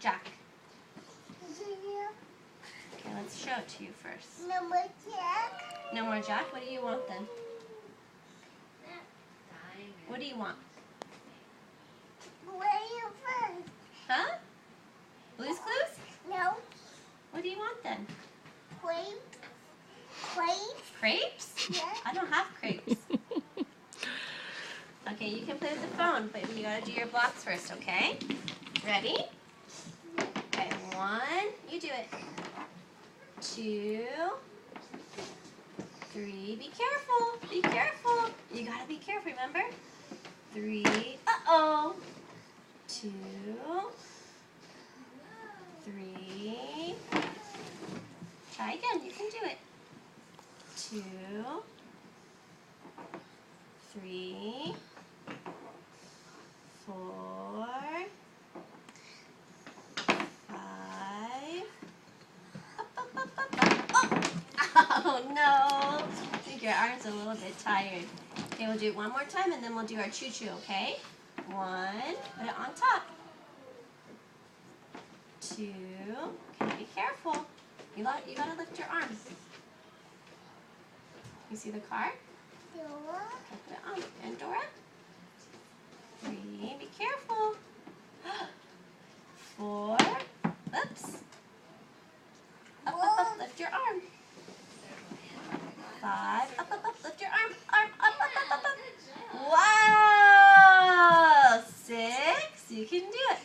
Jack? Okay, let's show it to you first. No more Jack. No more Jack? What do you want then? What do you want? Where are you first? Huh? Blue's Clues? No. What do you want then? Crepes. Crepes? Crepes? Yeah. I don't have crepes. Okay, you can play with the phone, but you gotta do your blocks first, okay? Ready? Okay, 1, you do it. 2, 3, be careful, be careful. You gotta be careful, remember? 3, uh-oh. 2, 3. Try again, you can do it. 2, 3, 4, 5. Up, up, up, up, up. Oh no! I think your arm's a little bit tired. Okay, we'll do it one more time and then we'll do our choo-choo, okay? 1, put it on top. 2, okay, be careful. You gotta lift your arms. You see the car? Door. Okay, put it on. And Dora? 3, be careful. 4, oops. Up, up, up, lift your arm. 5, up, up, up, lift your arm. Arm, up, up, up, up, up. Wow! 6, you can do it.